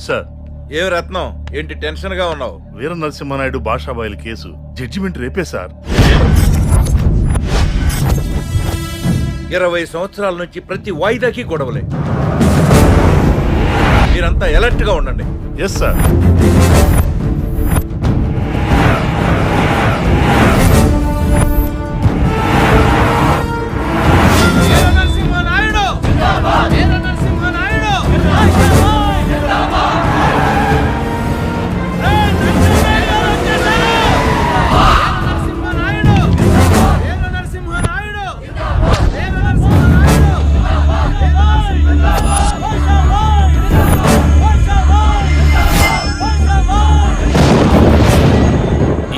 Sir. ఏ రత్నం, ఏంటి tension గా ఉన్నావు? వీర నరసింహనాయుడు భాషాబాయిల కేసు జడ్జిమెంట్ రేపే సార్. 20 సంవత్సరాల నుంచి ప్రతి వాయిదాకి గొడవలే. మీరంతా అలర్ట్ గా ఉండండి. Yes sir.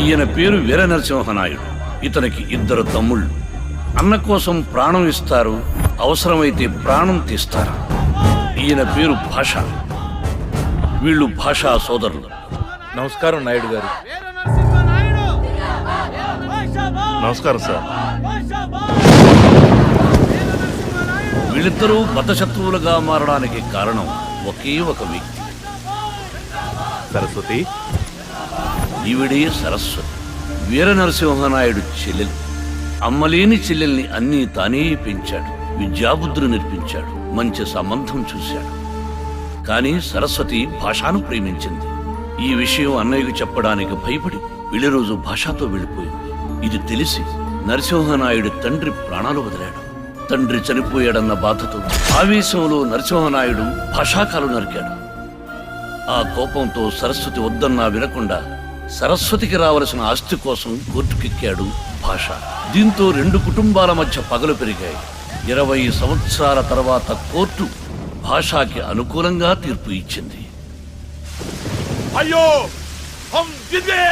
ఈయన పేరు వీర నరసింహనాయుడు. ఇతనికి 2 తమ్ముళ్ళు. అన్న కోసం ప్రాణం ఇస్తారు, అవసరమైతే ప్రాణం తీస్తారు. ఈయన పేరు భాష. వీళ్ళు భాషా సోదరులు. నమస్కారం నాయుడు గారు. నమస్కారం సార్. వీళ్ళిద్దరూ బద్ధశత్రువులుగా మారడానికి కారణం ఒకే ఒక వ్యక్తి. సరస్వతి. ఈవిడే సరస్వతి, వీర నరసింహనాయుడు చెల్లెలు. అమ్మలేని చెల్లెల్ని అన్నీ తానే పెంచాడు, విద్యాబుద్ధులు నేర్పించాడు, మంచి సంబంధం చూశాడు. కానీ సరస్వతి భాషను ప్రేమించింది. ఈ విషయం అన్నయ్యకు చెప్పడానికి భయపడి పెళ్లి రోజు భాషతో వెళ్ళిపోయింది. ఇది తెలిసి నరసింహనాయుడు తండ్రి ప్రాణాలు వదిలాడు. తండ్రి చనిపోయాడన్న బాధతో ఆవేశంలో నరసింహనాయుడు భాషాకాలు నరికాడు. ఆ కోపంతో సరస్వతి వద్దన్నా వినకుండా సరస్వతికి రావలసిన ఆస్తి కోసం కోర్టుకెక్కాడు భాష. దీంతో 2 కుటుంబాల మధ్య పగలు పెరిగాయి. 20 సంవత్సరాల తర్వాత కోర్టు భాషకి అనుకూలంగా తీర్పు ఇచ్చింది. అయ్యో హమ్ జీత్ గయే.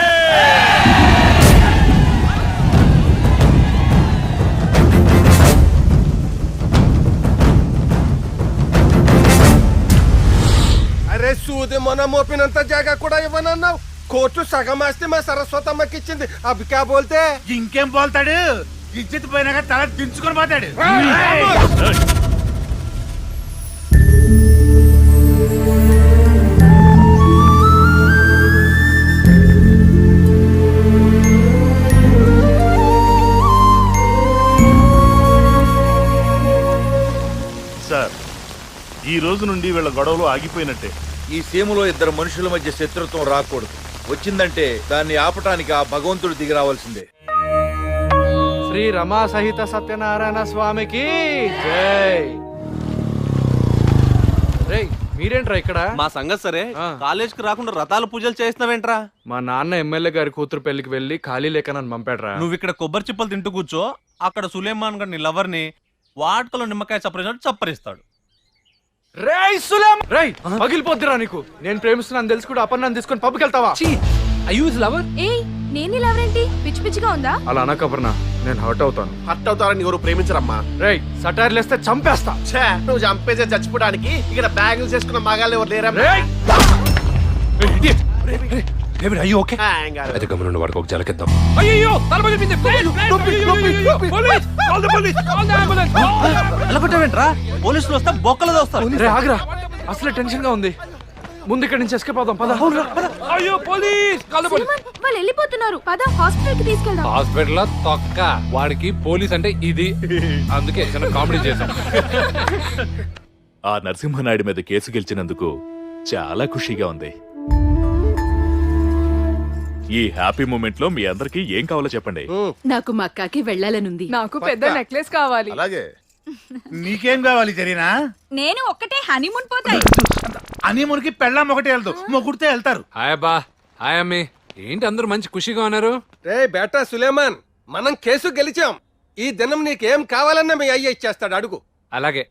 అరే సూది మొన మోపినంత జాగా కూడా ఇవ్వనన్నావు. కోర్టు సగం ఆస్తి మా సరస్వతమ్మకి ఇచ్చింది. అవి క్యా బోల్తే? ఇంకేం పోల్తాడు? ఇజ్జత్ పోయినాక తల దించుకొని పోతాడు. సార్, ఈ రోజు నుండి వీళ్ళ గొడవలు ఆగిపోయినట్టే. ఈ సీమలో 2 మనుషుల మధ్య శత్రుత్వం రాకూడదు. వచ్చిందంటే దాన్ని ఆపటానికి ఆ భగవంతుడు దిగి రావాల్సిందే. శ్రీ రమా సహిత సత్యనారాయణ స్వామికి జై. రేయ్, మీరేంట్రా ఇక్కడ? మా సంగతి సరే, కాలేజ్ కి రాకుండా రథాలు పూజలు చేస్తున్నావేంట్రా? మా నాన్న ఎమ్మెల్యే గారి కూతురు పెళ్లికి వెళ్ళి ఖాళీ లేక నన్ను పంపాడ్రా. నువ్వు ఇక్కడ కొబ్బరి చిప్పలు తింటూ కూర్చో, అక్కడ సులేమాన్ గారిని లవర్ ని వాటికలో నిమ్మకాయ చప్పరినట్టు చప్పరిస్తాడు. రేయ్ సులేం, రేయ్ పగిలిపోద్దిరా నీకు. నేను ప్రేమిస్తున్నాను తెలుసు కూడా అపర్ణాన్ని తీసుకొని పబ్కి వెళ్తావా? ఏయ్, నేను లవరేంటి? పిచ్చి పిచ్చిగా ఉందా? అలా అనక అపర్ణ, నేను హర్ట్ అవుతాను. హర్ట్ అవుతారని ఎవరు ప్రేమించరమ్మా. రేయ్, సటైర్లు వేస్తే చంపేస్తా. ఛే, నువ్వు చంపేసే చచ్చిపోవడానికి ఇక్కడ బ్యాగులు చేసుకున్న మగాళ్ళు ఎవరు లేరా? రేయ్ అయితే గమనుండి వాడికి ఒక జలకిద్దాం. ఎలాగొట్టావేంట్రా? పోలీసులు వస్తే బొక్కలు దోస్తారు. రే ఆగ్రా, అసలే టెన్షన్ గా ఉంది. ముందు ఇక్కడి నుంచి ఎస్కేప్ అవుదాం. పద. అయ్యో పోలీస్! వాళ్ళు వెళ్ళిపోతున్నారు. పద, హాస్పిటల్ కి తీసుకెళ్దాం. హాస్పిటల్ లో తొక్క. వాడికి పోలీస్ అంటే ఇది, అందుకే చిన్న కామెడీ చేశాం. ఆ నరసింహనాయుడు మీద కేసు గెలిచినందుకు చాలా ఖుషీగా ఉంది. ఈ హ్యాపీ మూమెంట్ లో మీ అందరికి ఏం కావాలో చెప్పండి. నాకు మక్కాకి వెళ్ళాలనుంది. నాకు పెద్ద నెక్లెస్ కావాలి. అలాగే. నీకేం కావాలి జరీనా? నేను ఒక్కటే హనీమూన్ పోతాయి. హనీమూన్కి పెళ్ళాం ఒకటే వెళ్తూ మొగుడితే వెళ్తారు. హాయ్ అబ్బా, హాయ్ అమ్మి. ఏంటి అందరూ మంచి ఖుషిగా ఉన్నారు? రే బేటా సులేమాన్, మనం కేసు గెలిచాం. ఈ దినం నీకేం కావాలన్నా మీ అయ్య ఇచ్చేస్తాడు, అడుగు. అలాగే.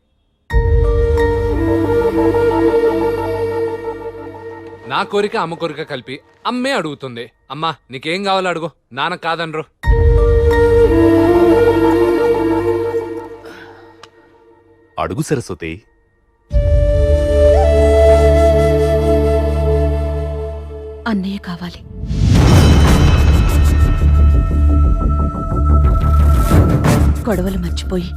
నా కోరిక అమ్మ కోరిక కలిపి అమ్మే అడుగుతుంది. అమ్మా నీకేం కావాలో అడుగు, నాన్న కాదనరు. అడుగు సరస్వతి. అన్నయ్య కావాలి. గొడవలు మర్చిపోయి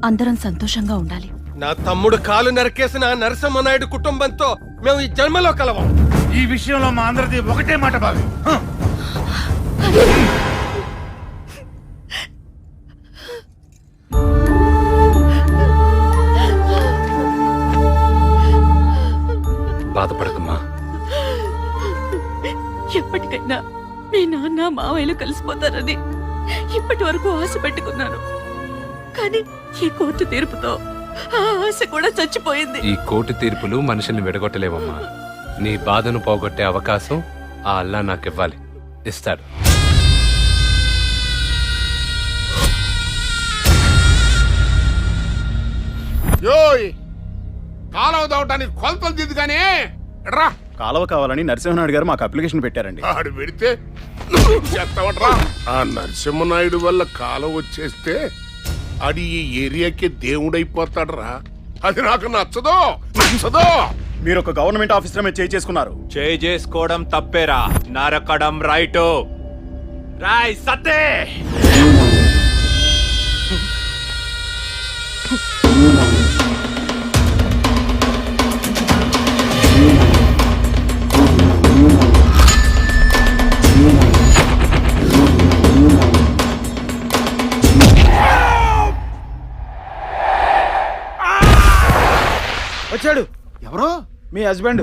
అందరం సంతోషంగా ఉండాలి. నా తమ్ముడు కాలు నరికేసిన ఆ నరసింహనాయుడు కుటుంబంతో మేము ఈ జన్మలో కలవం. ఈ విషయంలో మా అందరిది ఒకటే మాట బావి. బాధపడకమ్మా. ఎప్పటికైనా మీ నాన్న మావయ్యలు కలిసిపోతారని ఇప్పటి వరకు ఆశ పెట్టుకున్నాను. కానీ ఈ కోర్టు తీర్పుతో ఆ ఆశ కూడా చచ్చిపోయింది. ఈ కోర్టు తీర్పులు మనుషుల్ని విడగొట్టలేవమ్మా. నీ బాధను పోగొట్టే అవకాశం ఆ అల్లా నాకివ్వాలి, ఇస్తాడు. యోయ్ కాలువ దవటానికి కొలతలు దిద్దుగానే రా. కాలువ కావాలని నరసింహనాయుడు గారు మాకు అప్లికేషన్ పెట్టారండి. ఆడు పెడితే నువ్వు చేస్తావట్రా. ఆ నరసింహనాయుడు వల్ల కాలం వచ్చేస్తే అది ఈ ఏరియాకి దేవుడైపోతాడరా. అది నాకు నచ్చదు. మీరు ఒక గవర్నమెంట్ ఆఫీసర్ మీద చేసుకున్నారు. చేసుకోవడం తప్పేరా, నరకడం రైటు. రాయ్ సత్తే. వచ్చాడు. ఎవరో మీ హస్బెండ్.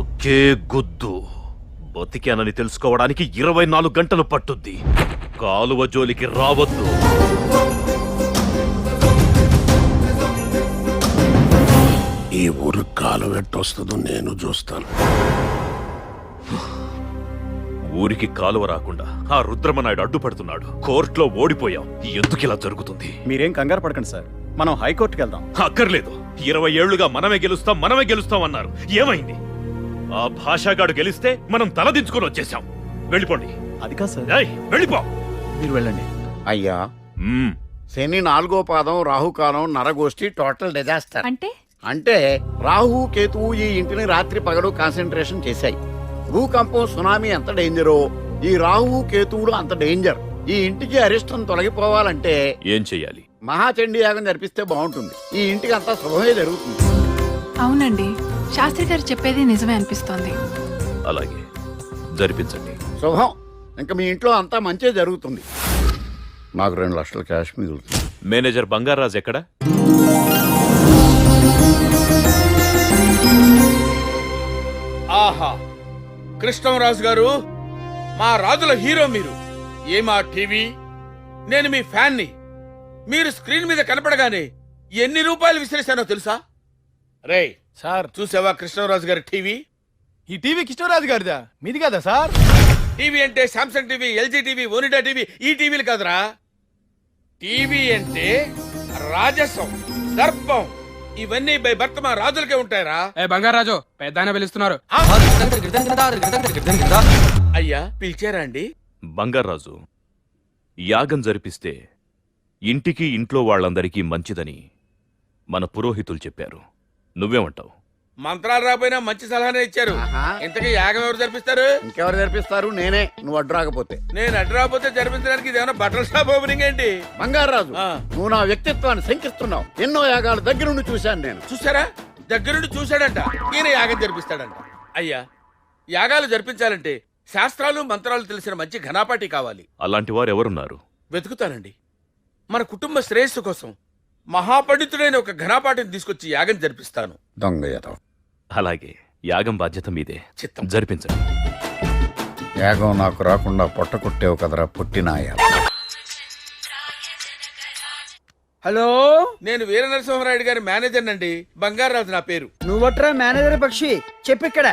ఒకే గుద్దు బతికానని తెలుసుకోవడానికి 24 గంటలు పట్టుద్ది. కాలువ జోలికి రావద్దు. ఈ ఊరు కాలం ఎట్టొస్తుందో నేను చూస్తాను. ఊరికి కాలువ రాకుండా ఆ రుద్రమనాయుడు అడ్డుపడుతున్నాడు. కోర్టులో ఓడిపోయాం. ఎందుకు ఇలా జరుగుతుంది? మీరేం కంగారు పడకండి సార్, మనం హైకోర్టుకి వెళ్దాం. అక్కర్లేదు. 20 ఏళ్లుగా మనమే గెలుస్తాం అన్నారు. ఏమైంది? ఆ భాషాగాడు గెలిస్తే మనం తలదించుకొని వచ్చేసాం. వెళ్ళిపోండి. అది కాదు సార్. ఏయ్, వెళ్ళిపో. మీరు వెళ్ళండి. అయ్యా, మ్మ్. శని 4వ పాదం రాహుకాలం నరగోష్ఠి టోటల్ డిజాస్టర్. అంటే రాహు కేతువు ఈ ఇంటిని రాత్రి పగలు కాన్సన్ట్రేషన్ చేశాయి. భూకంపం సునామీ ఎంత డేంజరో ఈ రాహు కేతువులు అంత డేంజర్. ఈ ఇంటికి అరిష్టం తొలగిపోవాలంటే ఏం చెయ్యాలి? మహాచండీ యాగం జరిపిస్తే బాగుంటుంది. ఈ ఇంటికి అంతా శుభమే జరుగుతుంది. అవునండి, శాస్త్రి గారు చెప్పేది నిజమే అనిపిస్తోంది. అలాగే జరిపించండి. శుభం. ఇంకా మీ ఇంట్లో అంతా మంచే జరుగుతుంది. నాకు 2 లక్షల క్యాష్ మిగులుతుంది. మేనేజర్ బంగారాజ్ ఎక్కడ? ఆహా, కృష్ణరాజు గారు, మా రాజుల హీరో మీరు. ఏమా టీవీ, నేను మీ ఫ్యాన్ని. మీరు స్క్రీన్ మీద కనపడగానే ఎన్ని రూపాయలు విసిరేశానో తెలుసా? రే సార్, చూసావా కృష్ణరాజు గారి టీవీ? ఈ టీవీ కిషోరాజు గారిదా, మీది కదా సార్? టీవీ అంటే Samsung TV, LG TV, Onida TV, ఈ టీవీలు కాదురా. టీవీ అంటే రాజసం, దర్పం, ఇవన్నీ బై భర్త మా రాజులకే ఉంటాయరా. బంగారాజు పెద్ద పిలుస్తున్నారు. అయ్యా, పిలిచారా అండి? బంగారాజు, యాగం జరిపిస్తే ఇంటికి ఇంట్లో వాళ్ళందరికీ మంచిదని మన పురోహితులు చెప్పారు. నువ్వేమంటావు? మంత్రాలు రాపోయినా మంచి సలహానే ఇచ్చారు. ఆహా. ఇంతకీ యాగం ఎవరు జరిపిస్తారు? ఇంకెవరు జరిపిస్తారు? నేనే, నువ్వు అడ్డు రాకపోతే. నేను అడ్డు రాకపోతే జరిపించడానికి ఇదేమన్నా బట్టల షాప్ ఓపెనింగ్ ఏంటి? బంగారాజు, ఆ. నువ్వు నా వ్యక్తిత్వాన్ని శంకిస్తున్నావు. ఎన్నో యాగాలు దగ్గరుండి చూశాను నేను. చూసారా, దగ్గరుండి చూశాడంట. ఈయన యాగం జరిపిస్తాడంట. అయ్యా, యాగాలు జరిపించాలంటే శాస్త్రాలు మంత్రాలు తెలిసిన మంచి ఘనాపాటి కావాలి. అలాంటి వారు ఎవరున్నారు? వెతుకుతానండి. మన కుటుంబ శ్రేయస్సు కోసం మహాపండితుడైన ఒక ఘనాపాటిని తీసుకొచ్చి యాగం జరిపిస్తాను. దొంగ యాదవ్. అలాగే, యాగం బాధ్యత మీదే. చిత్తం. జరిపించండి. యాగం నాకు రాకుండా పొట్ట కొట్టేవు కదరా పుట్టినాయ. హలో, నేను వీర నరసింహరాయుడు గారి మేనేజర్ నండి. బంగారాజు నా పేరు. నువ్వట్రా మేనేజర్ పక్షి, చెప్పిక్కడ.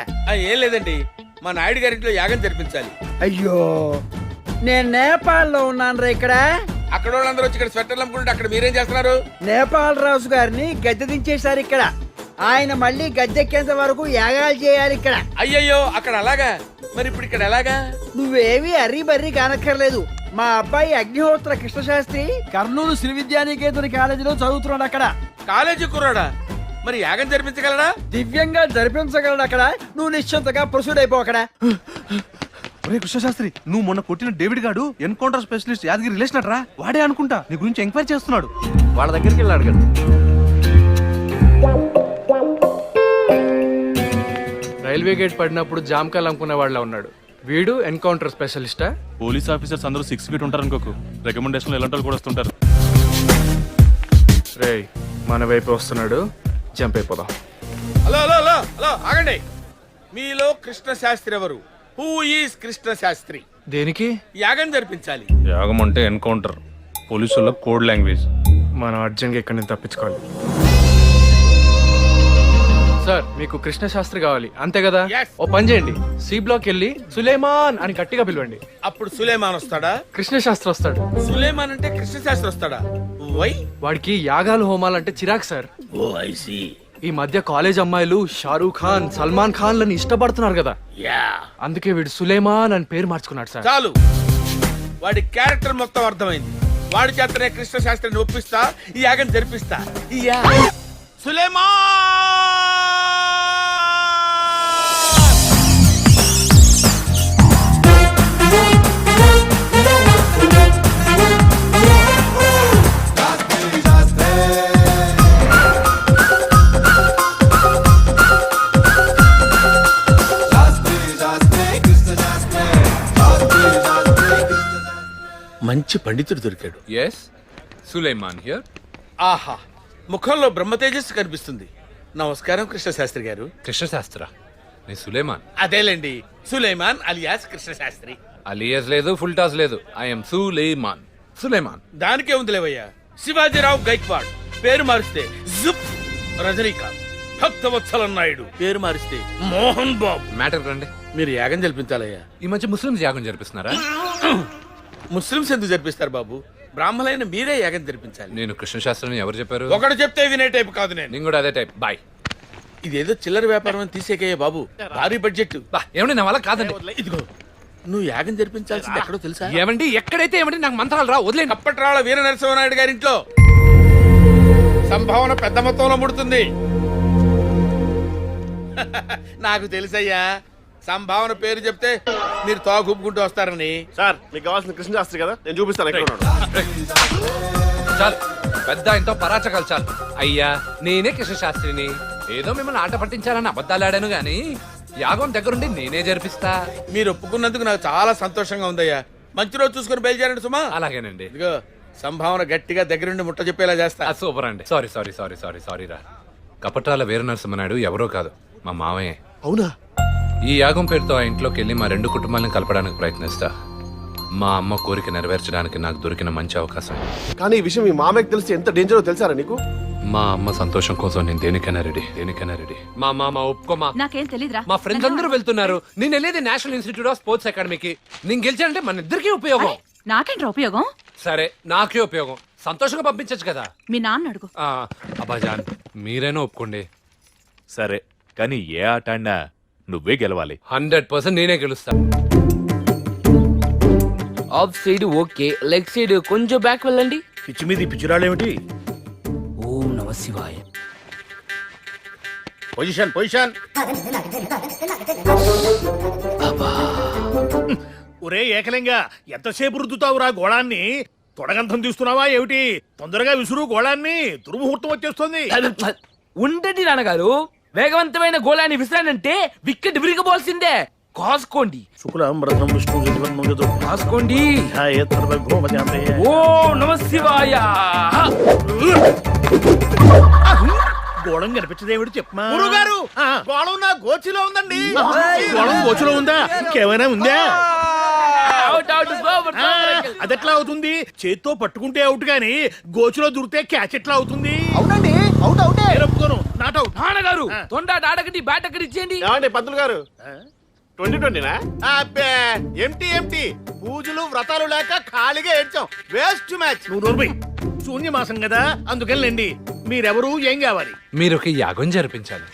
ఏం లేదండి, మా నాయుడు గారింట్లో యాగం జరిపించాలి. అయ్యో, నేను నేపాల్లో ఉన్నాను రా. ఇక్కడ అక్కడ వాళ్ళందరూ వచ్చి ఇక్కడ స్వెటర్లు అమ్ముకుంటే అక్కడ మీరేం చేస్తున్నారు? నేపాల్ రాజు గారిని గద్దె దించేశారు. ఇక్కడ ఆయన మళ్ళీ గద్దెక్కేంత వరకు యాగాలు చేయాలి ఇక్కడ. అయ్యయ్యో, అక్కడ అలాగా? మరి ఇప్పుడు ఇక్కడ ఎలాగా? నువ్వేవి అర్రీ బర్రీ కానక్కర్లేదు. మా అబ్బాయి అగ్నిహోత్ర కృష్ణశాస్త్రి కర్నూలు శ్రీ విద్యానికేతన్ కాలేజీలో చదువుతున్నాడు అక్కడ. కాలేజీ కుర్రాడా? మరి యాగం జరిపించగలడా? దివ్యంగా జరిపించగలడు అక్కడ. నువ్వు నిశ్చింతగా ప్రొసీడ్ అయిపో అక్కడ. ఒరే కృష్ణశాస్త్రి, నువ్వు మొన్న కొట్టిన డేవిడ్ గాడు ఎన్కౌంటర్ స్పెషలిస్ట్ యాదగిరి రిలేషన్ రా. వాడే అనుకుంటా నీ గురించి ఎంక్వైరీ చేస్తున్నాడు. వాళ్ళ దగ్గరికి వెళ్ళాడు కదా. రైల్వే గేట్ పడినప్పుడు జామకాయలు అమ్ముకునే వాళ్ళ ఉన్నాడు వీడు. ఎన్కౌంటర్ స్పెషలిస్టా? పోలీస్ ఆఫీసర్స్ అందరూ 6 feet ఉంటారు అనుకోకు. రికమెండేషన్ ఎలాంటి వాళ్ళు కూడా వస్తుంటారు. రే మన వైపు వస్తున్నాడు, జంప్ అయిపోదాం. హలో హలో హలో హలో ఆగండి. మీలో కృష్ణ శాస్త్రి ఎవరు? Who is Krishna Shastri? దేనికి? యాగం జరిపించాలి. యాగం అంటే ఎన్కౌంటర్, పోలీసుల కోడ్ లాంగ్వేజ్. మనం అర్జెంట్గా ఇక్కడి నుంచి తప్పించుకోవాలి. సార్ మీకు కృష్ణ శాస్త్రి కావాలి అంతే కదా? Yes. ఓ పని చేయండి, సి బ్లాక్ వెళ్ళి సులేమాన్ అని గట్టిగా పిలవండి. అప్పుడు సులేమాన్ వస్తాడా? కృష్ణ శాస్త్రి వస్తాడు. సులేమాన్ అంటే కృష్ణ శాస్త్రి వస్తాడా? వై? వాడికి యాగాలు హోమాలంటే చిరాకు సార్. Oh I see. ఈ మధ్య కాలేజ్ అమ్మాయిలు షారూక్ ఖాన్, సల్మాన్ ఖాన్ లని ఇష్టపడుతున్నారు కదా, యా. అందుకే వీడు సులేమాన్ అని పేరు మార్చుకున్నాడు సార్. చాలు, వాడి క్యారెక్టర్ మొత్తం అర్థమైంది. వాడి చేతనే కృష్ణ శాస్త్రిని ఒప్పిస్తా, ఈ యాగం జరిపిస్తా. ఈ సులేమాన్! మంచి పండితుడు దొరికాడు. Yes, Sulaiman here. ఆహా, ముఖంలో బ్రహ్మ తేజస్సు కనిపిస్తుంది. నమస్కారం కృష్ణ శాస్త్రి గారు. కృష్ణశాస్త్ర, నీ సులేమాన్. అదేలేండి, సులేమాన్ అలియాస్ కృష్ణ శాస్త్రి. అలియస్ లేదు, ఫుల్ టాస్ లేదు. ఐఎమ్ సులేమాన్. సులేమాన్. దానికే ఉంది లేవయ్యా. శివాజీరావు గైక్వాడ్ పేరు మారిస్తే జుప్ రజనీకాంత్. భక్తవత్సల నాయుడు పేరు మారిస్తే మోహన్ బాబు. మ్యాటర్ రండి. మీరు యాగం జరిపించాలయ్యా. ఈ మధ్య ముస్లింస్ యాగం జరిపిస్తున్నారా? ముస్లింస్ ఎందుకు జరిపిస్తారు బాబు? బ్రాహ్మణులైన మీరే యాగం జరిపించాలి. నేను కృష్ణశాస్త్రిని ఎవరు చెప్పారు? ఒకడు చెప్తే వినే టైప్ కాదు నేను. నేను కూడా అదే టైప్. బాయ్. ఇదేదో చిల్లర వ్యాపారం అని తీసేకయ్యా బాబు. భారీ బడ్జెట్. ఏమండి నా వల్ల కాదండి. ఇదిగో, నువ్వు యాగం జరిపించాల్సింది ఎక్కడో తెలుసా? ఏమండి ఎక్కడైతే ఏమండి, నాకు మంత్రాలు రా, వదిలేండి. కప్పట్రాళ్ళ వీర నరసింహనాయుడు గారింట్లో సంభావన పెద్ద మొత్తంలో ముడుతుంది. నాకు తెలుసయ్యా, సంభావన పేరు చెప్తే మీరు తోగుపుకుంటూ వస్తారని. సార్, మీకు కావాల్సిన కృష్ణ శాస్త్రి కదా, నేను చూపిస్తాను ఎక్కడ ఉన్నాడు. చాలు, పెద్ద ఆయనతో పరాచకాలు చాలు. అయ్యా నేనే కృష్ణశాస్త్రిని. ఏదో మిమ్మల్ని ఆట పట్టించాలని అబద్ధాలు ఆడాను గాని యాగం దగ్గరుండి నేనే జరిపిస్తా. మీరు ఒప్పుకున్నందుకు నాకు చాలా సంతోషంగా ఉందయ్యా. మంచి రోజు చూసుకుని బయలుదేరండి సుమా. అలాగేనండి. ఇదిగో సంభావన గట్టిగా దగ్గరుండి ముట్ట చెప్పేలా చేస్తా. సూపర్ అండి. Sorry sorry sorry sorry sorry రా. కపట్రాల వీర నరసింహనాయుడు ఎవరో కాదు, మా మావయ్య. అవునా? ఈ యాగం పేరుతో ఆ ఇంట్లోకి వెళ్ళి మా 2 కుటుంబాలను కలపడానికి ప్రయత్నిస్తా. మా అమ్మ కోరిక నెరవేర్చడానికి నాకు దొరికిన మంచి అవకాశం. కానీ ఈ విషయం మీ మామయ్యకి తెలిసి ఎంత డేంజరో తెలుసారా నీకు? మా అమ్మ సంతోషం కోసం నేను దేనికైనా రెడీ, దేనికైనా రెడీ. మా మామ ఒప్పుకోమా? నాకేం తెలీదురా. మా ఫ్రెండ్స్ అందరూ వెళ్తున్నారు. నేను వెళ్ళేది నేషనల్ ఇన్స్టిట్యూట్ ఆఫ్ స్పోర్ట్స్ అకాడమీకి. నేను గెలిచానంటే మన ఇద్దరికి ఉపయోగం. నాకేంట్రా ఉపయోగం? సరే, నాకే ఉపయోగం. సంతోషంగా పంపించచ్చు కదా. మీ నాన్న అడుగు. అబ్బాజాన్, మీరైనా ఒప్పుకోండి. సరే, కానీ ఏ ఆట ఆడినా నువ్వే గెలవాలి. 100% నేనే గెలుస్తా. Off side okay, leg side కొంచెం బ్యాక్ వెళ్ళండి. పిచ్చి మీద పిచ్చిరాళ్ళేమిటి? ఓం నమ శివాయ. Position position. ఒరే ఏకలింగా, ఎంతసేపు రుద్దుతావురా గోళాన్ని? తొడగంతం తీస్తున్నావా ఏమిటి? తొందరగా విసురు గోళాన్ని, దుర్ముహూర్తం వచ్చేస్తుంది. ఉండండి నాన్నగారు, వేగవంతమైన గోళాన్ని విసిరానంటే వికెట్ విరిగబోల్సిందే. కాసుకోండి. శుక్లాంబరధరం విష్ణు కాసుకోండి. ఓ నమ శివాయ. గోళం కనిపించదేమిటి చెప్పమా? గురుగారు, గోళం నా గోచిలో ఉందండి. గోళం గోచులో ఉందా? ఇంకేమైనా ఉందా? Out out super super. అదెట్లా అవుతుంది? చేత్తో పట్టుకుంటే అవుట్ గాని గోచులో దూరితే క్యాచ్ ఎట్లా అవుతుంది? అవునండి, అవుట్ అవుటే. ఒప్పుకోను, నాట్ అవుట్. నాన్నగారు తొందర ఆడకండి, బ్యాట్ అక్కడ ఇచ్చేయండి. ఏమండి పంతులు గారు, 2020నా? అబ్బే ఎంటీ పూజలు వ్రతాలు లేక ఖాళీగా ఏడ్చాం. Waste match. నువ్వు నోర్మై. శూన్యమాసం కదా, అందుకనిలేండి. మీరెవరు, ఏం కావాలి? మీరు ఒక యాగం జరిపించాలి.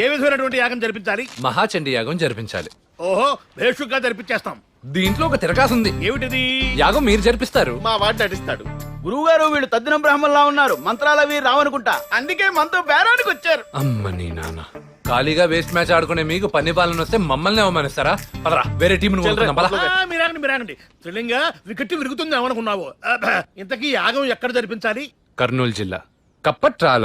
ఏ విధమైనటువంటి యాగం జరిపించాలి? మహాచండి యాగం జరిపించాలి. ఓహో, భేషుగ్గా జరిపించేస్తాం. దీంట్లో ఒక తిరకాసుంది. ఏమిటిది? యాగం మీరు జరిపిస్తారు. మా వాడు నటిస్తాడు. గురువుగారు వీళ్ళు తద్దిన బ్రాహ్మణులా ఉన్నారు, మంత్రాలవి రావనుకుంటా, అందుకే మనతో బేరానికి వచ్చారు. అమ్మ నీ నాన్న, ఖాళీగా వేస్ట్ మ్యాచ్ ఆడుకునే మీకు పన్ని పాలన వస్తే మమ్మల్ని అవమానిస్తారా? పదరా వేరే టీం మీరాగండి త్రిలింగ వికెట్ విరుగుతుంది ఏమనుకున్నావు? ఇంతకీ యాగం ఎక్కడ జరిపించాలి? కర్నూలు జిల్లా కప్పట్రాల